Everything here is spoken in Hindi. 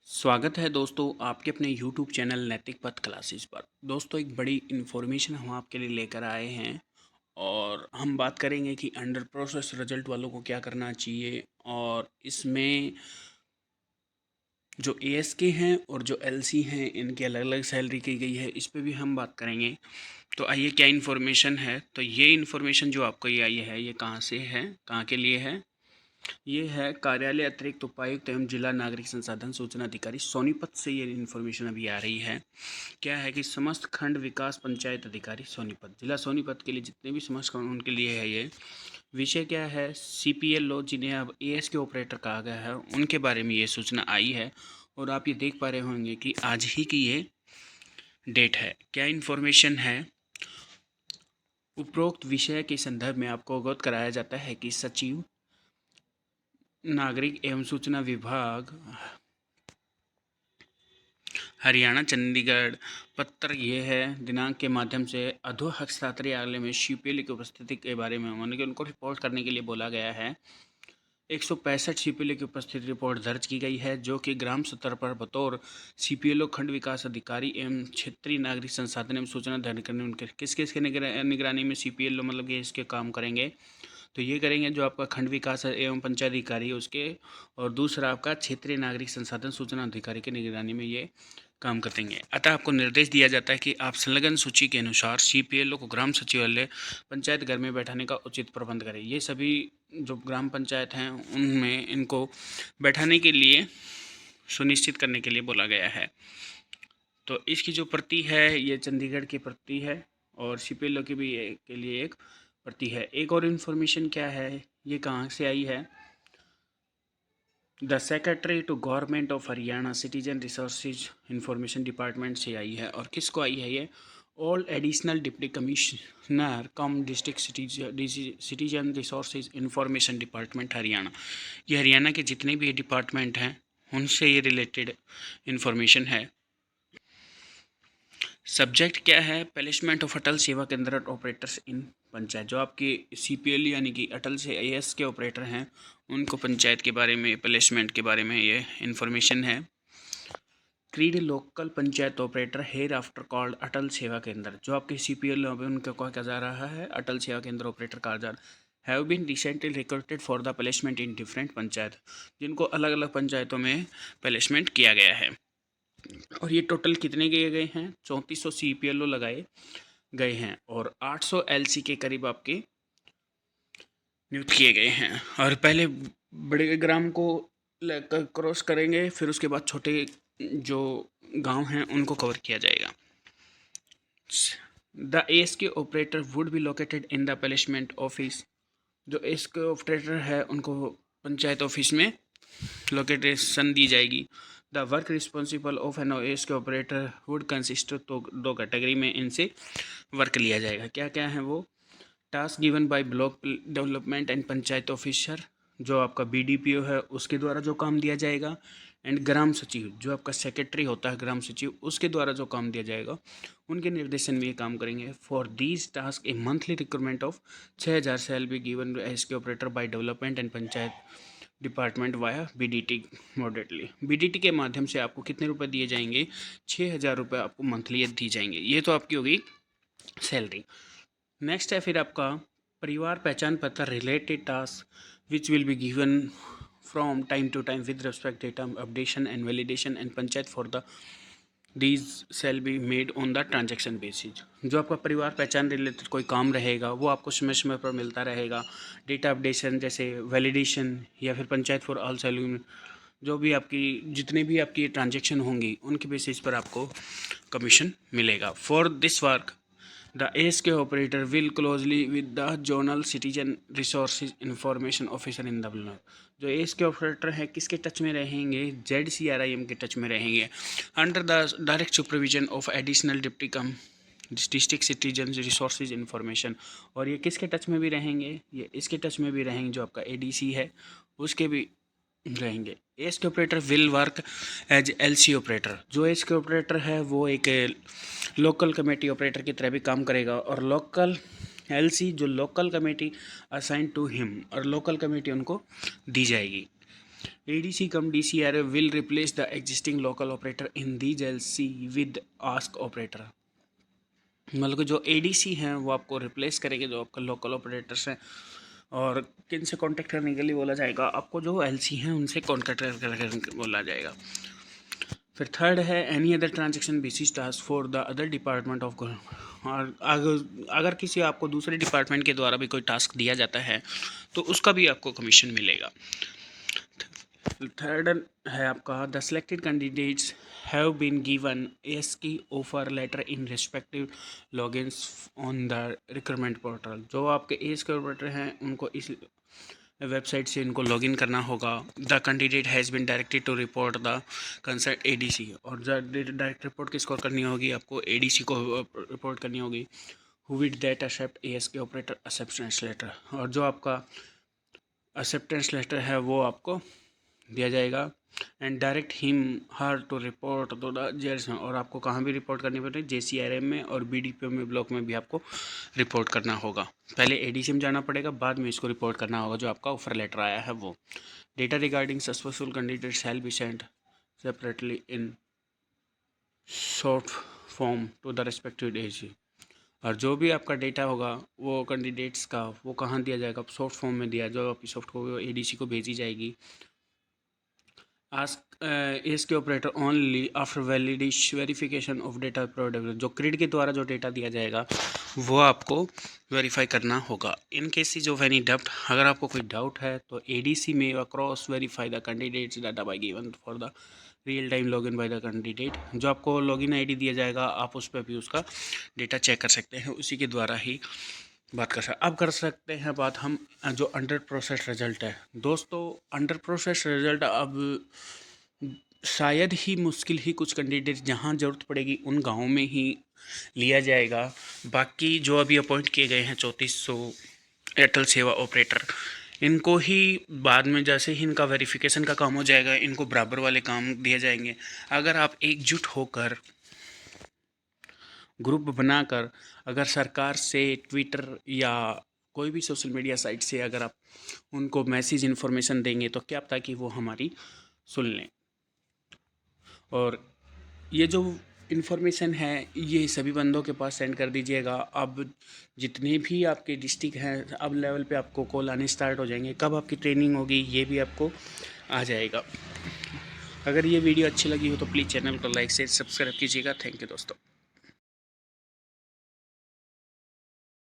स्वागत है दोस्तों आपके अपने YouTube चैनल नैतिक पथ क्लासेस पर। दोस्तों एक बड़ी इन्फॉर्मेशन हम आपके लिए लेकर आए हैं और हम बात करेंगे कि अंडर प्रोसेस रिजल्ट वालों को क्या करना चाहिए और इसमें जो ASK हैं और जो LC हैं इनकी अलग अलग सैलरी की गई है, इस पे भी हम बात करेंगे। तो आइए क्या इन्फॉर्मेशन है। तो ये इन्फॉर्मेशन जो आपको ये आई है ये कहाँ से है, कहाँ के लिए है। ये है कार्यालय अतिरिक्त उपायुक्त एवं जिला नागरिक संसाधन सूचना अधिकारी सोनीपत से ये इन्फॉर्मेशन अभी आ रही है। क्या है कि समस्त खंड विकास पंचायत अधिकारी सोनीपत, जिला सोनीपत के लिए जितने भी समस्त खंड उनके लिए है ये। विषय क्या है, CPL लो जिन्हें अब ASK ऑपरेटर कहा गया है उनके बारे में ये सूचना आई है। और आप ये देख पा रहे होंगे कि आज ही की ये डेट है। क्या इन्फॉर्मेशन है, उपरोक्त विषय के संदर्भ में आपको अवगत कराया जाता है कि सचिव नागरिक एवं सूचना विभाग हरियाणा चंडीगढ़ पत्र ये है दिनांक के माध्यम से अधो हस्ताक्षरी आगले में CPL की उपस्थिति के बारे में उनको रिपोर्ट करने के लिए बोला गया है। 165 CPL की उपस्थिति रिपोर्ट दर्ज की गई है जो कि ग्राम स्तर पर बतौर CPLO खंड विकास अधिकारी एवं क्षेत्रीय नागरिक संसाधन एवं सूचना अधिकारी उनके किस किस के निगरानी में CPLO मतलब ये इसके काम करेंगे। तो ये करेंगे जो आपका खंड विकास एवं पंचायत अधिकारी उसके, और दूसरा आपका क्षेत्रीय नागरिक संसाधन सूचना अधिकारी की निगरानी में ये काम करेंगे। अतः आपको निर्देश दिया जाता है कि आप संलग्न सूची के अनुसार CPLO को ग्राम सचिवालय पंचायत घर में बैठाने का उचित प्रबंध करें। ये सभी जो ग्राम पंचायत हैं उनमें इनको बैठाने के लिए सुनिश्चित करने के लिए बोला गया है। तो इसकी जो प्रति है ये चंडीगढ़ की प्रति है और CPLO की भी के लिए एक प्रति है। एक और इन्फॉर्मेशन क्या है, ये कहाँ से आई है, the secretary to government of Haryana citizen resources information department से आई है। और किसको आई है ये, all additional deputy commissioner cum district citizen resources information department Haryana. ये हरियाणा के जितने भी डिपार्टमेंट हैं उनसे ये रिलेटेड इन्फॉर्मेशन है। सब्जेक्ट क्या है, प्लेसमेंट ऑफ अटल सेवा केंद्र ऑपरेटर्स इन पंचायत। जो आपके CPL यानी कि अटल से AS के ऑपरेटर हैं उनको पंचायत के बारे में प्लेसमेंट के बारे में ये इन्फॉर्मेशन है। Creed local panchayat operator here after called Atal Seva Kendra. जो आपके CPL उनका कहा जा रहा है अटल सेवा केंद्र ऑपरेटर कहा जा रहा have been recently recruited for the placement in different panchayat, जिनको अलग अलग पंचायतों में प्लेसमेंट किया गया है। और ये टोटल कितने किए गए हैं, 3400 CPLO लगाए गए हैं और 800 LC के करीब आपके नियुक्त किए गए हैं। और पहले बड़े ग्राम को क्रॉस करेंगे, फिर उसके बाद छोटे जो गांव हैं उनको कवर किया जाएगा। The ASK operator would be located in the placement office. जो ASK ऑपरेटर है उनको पंचायत ऑफिस में लोकेटेशन दी जाएगी। The work responsible of an ASK operator would consist, तो दो कैटेगरी में इनसे वर्क लिया जाएगा। क्या क्या है वो, task given by block development and panchayat officer, जो आपका BDPO है उसके द्वारा जो काम दिया जाएगा, एंड ग्राम सचिव जो आपका सेक्रेटरी होता है ग्राम सचिव उसके द्वारा जो काम दिया जाएगा उनके निर्देशन में ये काम करेंगे। For these task A monthly recruitment of 6000 shall be given ASK operator by development and panchayat department via BDT moderately. BDT के माध्यम से आपको कितने रुपए दिए जाएंगे, 6000 रुपये आपको मंथली दी जाएंगे। ये तो आपकी होगी सैलरी। नेक्स्ट है फिर आपका परिवार पहचान पत्र related task which will be given from time to time with respect data updation and validation and panchayat for the these shall be made on the transaction basis. जो आपका परिवार पहचान रिलेटेड कोई काम रहेगा वो आपको समय समय पर मिलता रहेगा। डेटा अपडेशन जैसे वैलिडेशन या फिर पंचायत फॉर ऑल सेल, जो भी आपकी जितने भी आपकी ट्रांजेक्शन होंगी उनके बेसिस पर आपको कमीशन मिलेगा। For this work the ASK operator will closely with the zonal citizen resources information officer in the block। जो ASK ऑपरेटर है किसके टच में रहेंगे, ZCRIM के टच में रहेंगे under the direct supervision of additional deputy come district citizen resources information. और ये किसके टच में भी रहेंगे, ये इसके टच में भी रहेंगे, जो आपका ADC है उसके भी रहेंगे। ASK operator will work as LC operator. जो ASK ऑपरेटर है वो एक लोकल कमेटी ऑपरेटर की तरह भी काम करेगा और लोकल LC जो local committee assign to him, और लोकल कमेटी उनको दी जाएगी। ADC come DCRA will replace the existing local operator in these LC with ask operator। मतलब कि जो ADC हैं वो आपको रिप्लेस करेंगे जो आपका लोकल ऑपरेटर्स हैं, और किन से कांटेक्ट करने के लिए बोला जाएगा आपको, जो LC हैं उनसे कांटेक्ट करके बोला जाएगा। फिर थर्ड है any other transaction basis task for the other department of government. और अगर किसी आपको दूसरे डिपार्टमेंट के द्वारा भी कोई टास्क दिया जाता है तो उसका भी आपको कमीशन मिलेगा। थर्ड है आपका the selected candidates have been given ASK offer letter in respective logins on the recruitment portal. जो आपके ASK ऑपरेटर हैं उनको इस वेबसाइट से इनको लॉगिन करना होगा। The candidate has been directed to report the concern ADC। और डायरेक्ट रिपोर्ट किसको करनी होगी, आपको ADC को रिपोर्ट करनी होगी। Who with that accept ASK operator acceptance letter. और जो आपका एक्सेप्टेंस लेटर है वो आपको दिया जाएगा। And direct him her to report to the जेल्स में। और आपको कहाँ भी रिपोर्ट करनी पड़ेगी, JCRM में और BDPO में ब्लॉक में भी आपको रिपोर्ट करना होगा। पहले ADC में जाना पड़ेगा, बाद में इसको रिपोर्ट करना होगा जो आपका ऑफर लेटर आया है वो। Data regarding successful candidate shall be sent separately in short form to the respective ADC। और जो भी आपका डेटा होगा वो कैंडिडेट्स का वो कहाँ दिया जाएगा, सॉफ्ट फॉर्म में दिया, जो आपकी सॉफ्ट कॉपी ADC को भेजी जाएगी। Ask ASK operator only after verification of data product. जो क्रिड के द्वारा जो डेटा दिया जाएगा वो आपको वेरीफाई करना होगा। इन केसेस ऑफ एनी डाउट, अगर आपको कोई डाउट है तो ADC में across verify the candidates data bye given for the real time login by the candidate. जो आपको लॉगिन ID दिया जाएगा आप उस पर भी उसका डेटा चेक कर सकते हैं, उसी के द्वारा ही बात कर सकते। अब कर सकते हैं बात हम जो अंडर प्रोसेस रिजल्ट है। दोस्तों अंडर प्रोसेस रिजल्ट अब शायद ही मुश्किल ही कुछ कैंडिडेट जहाँ ज़रूरत पड़ेगी उन गाँव में ही लिया जाएगा। बाकी जो अभी अपॉइंट किए गए हैं 3400 एयरटेल सेवा ऑपरेटर, इनको ही बाद में जैसे ही इनका वेरिफिकेशन का काम हो जाएगा इनको बराबर वाले काम दिए जाएंगे। अगर आप एकजुट होकर ग्रुप बनाकर अगर सरकार से ट्विटर या कोई भी सोशल मीडिया साइट से अगर आप उनको मैसेज इन्फॉर्मेशन देंगे तो क्या पता कि वो हमारी सुन लें। और ये जो इन्फॉर्मेशन है ये सभी बंदों के पास सेंड कर दीजिएगा। अब जितने भी आपके डिस्ट्रिक्ट हैं अब लेवल पे आपको कॉल आने स्टार्ट हो जाएंगे। कब आपकी ट्रेनिंग होगी ये भी आपको आ जाएगा। अगर ये वीडियो अच्छी लगी हो तो प्लीज़ चैनल को लाइक शेयर सब्सक्राइब कीजिएगा। थैंक यू दोस्तों।